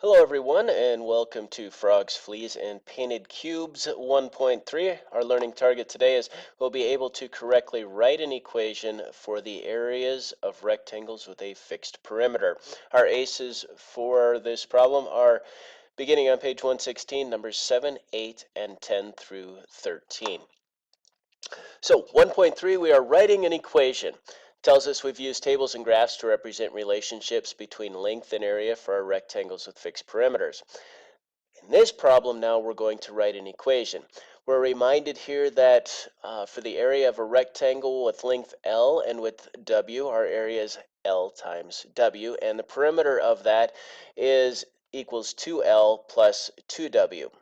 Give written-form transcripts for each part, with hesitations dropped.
Hello everyone and welcome to Frogs, Fleas, and Painted Cubes 1.3. Our learning target today is we'll be able to correctly write an equation for the areas of rectangles with a fixed perimeter. Our aces for this problem are beginning on page 116, numbers 7, 8, and 10 through 13. So 1.3, we are writing an equation. Tells us we've used tables and graphs to represent relationships between length and area for our rectangles with fixed perimeters. In this problem now we're going to write an equation. We're reminded here that for the area of a rectangle with length L and width W, our area is L times W, and the perimeter of that is equals 2L plus 2W.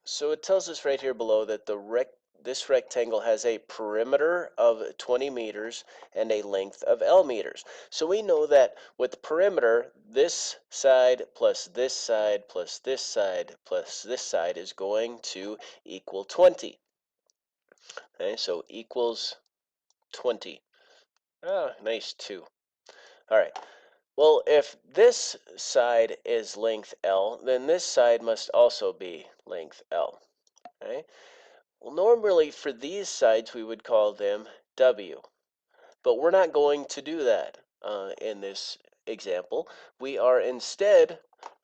So it tells us right here below that this rectangle has a perimeter of 20 meters and a length of L meters. So we know that with the perimeter, this side plus this side plus this side plus this side is going to equal 20. Okay, so equals 20. Ah, nice 2. All right. Well, if this side is length L, then this side must also be length L. Okay? Well, normally for these sides we would call them W, but we're not going to do that in this example. We are instead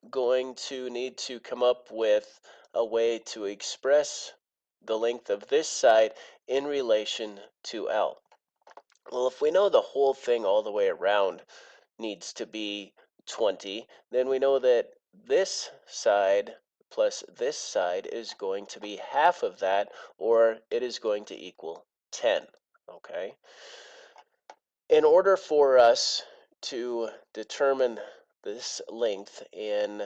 going to need to come up with a way to express the length of this side in relation to L. Well, if we know the whole thing all the way around needs to be 20, then we know that this side plus this side is going to be half of that, or it is going to equal 10. Okay? In order for us to determine this length in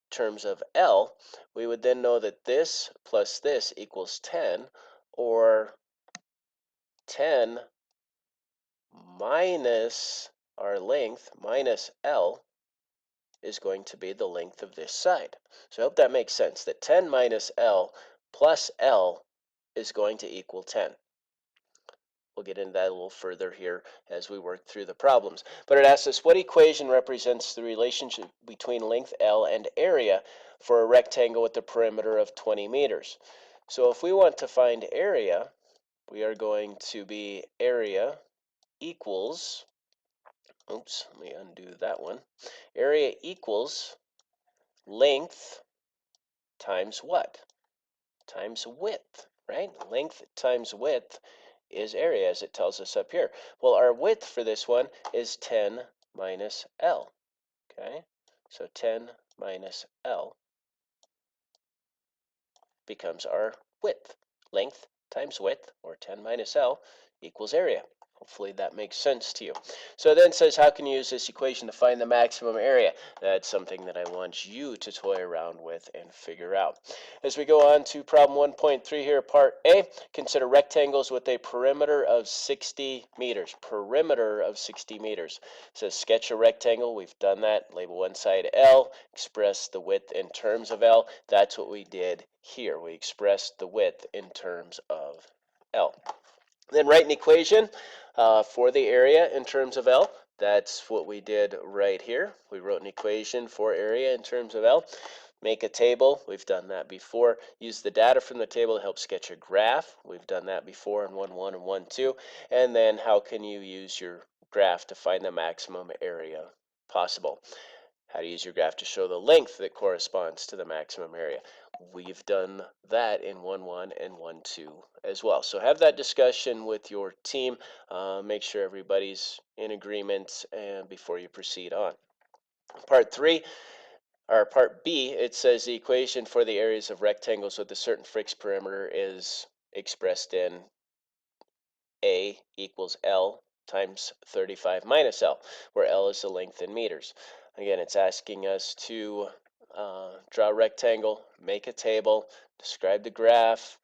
terms of L, we would then know that this plus this equals 10, or 10 minus our length minus L is going to be the length of this side. So I hope that makes sense, that 10 minus L plus L is going to equal 10. We'll get into that a little further here as we work through the problems. But it asks us what equation represents the relationship between length L and area for a rectangle with a perimeter of 20 meters. So if we want to find area, we are going to be area equals, oops, let me undo that one. Area equals length times what? Times width, right? Length times width is area, as it tells us up here. Well, our width for this one is 10 minus L, okay? So 10 minus L becomes our width. Length times width, or 10 minus L, equals area. Hopefully that makes sense to you. So it then says, how can you use this equation to find the maximum area? That's something that I want you to toy around with and figure out. As we go on to problem 1.3 here, part A, consider rectangles with a perimeter of 60 meters. Perimeter of 60 meters. It says sketch a rectangle. We've done that. Label one side L, express the width in terms of L. That's what we did here. We expressed the width in terms of L. Then write an equation for the area in terms of L. That's what we did right here. We wrote an equation for area in terms of L. Make a table. We've done that before. Use the data from the table to help sketch a graph. We've done that before in 1.1 and 1.2. And then how can you use your graph to find the maximum area possible? How to use your graph to show the length that corresponds to the maximum area. We've done that in 1.1 and 1.2 as well. So have that discussion with your team. Make sure everybody's in agreement and before you proceed on. Part 3, or part B, it says the equation for the areas of rectangles with a certain fixed perimeter is expressed in A equals L times 35 minus L, where L is the length in meters. Again, it's asking us to draw a rectangle, make a table, describe the graph,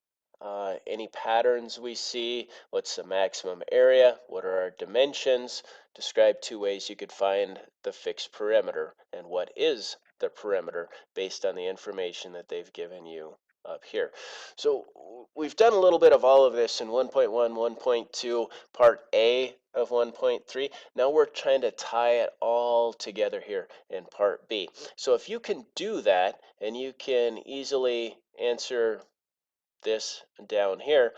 any patterns we see, what's the maximum area, what are our dimensions, describe 2 ways you could find the fixed perimeter, and what is the perimeter based on the information that they've given you up here. So we've done a little bit of all of this in 1.1, 1.2, part A of 1.3. Now we're trying to tie it all together here in part B. So if you can do that and you can easily answer this down here,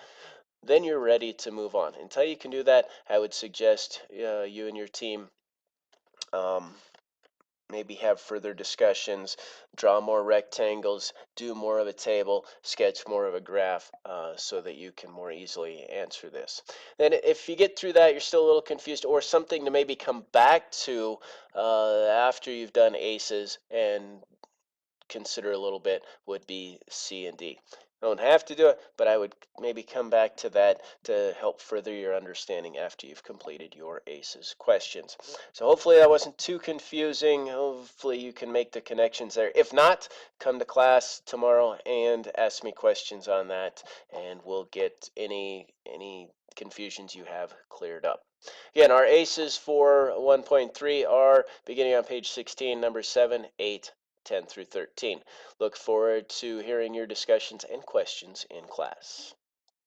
then you're ready to move on. Until you can do that, I would suggest you and your team um, maybe have further discussions, draw more rectangles, do more of a table, sketch more of a graph so that you can more easily answer this. Then if you get through that, you're still a little confused, or something to maybe come back to after you've done ACEs and consider a little bit would be C and D. Don't have to do it, but I would maybe come back to that to help further your understanding after you've completed your ACEs questions. So hopefully that wasn't too confusing. Hopefully you can make the connections there. If not, come to class tomorrow and ask me questions on that, and we'll get any confusions you have cleared up. Again, our ACEs for 1.3 are beginning on page 16, numbers 7, 8, 10 through 13. Look forward to hearing your discussions and questions in class.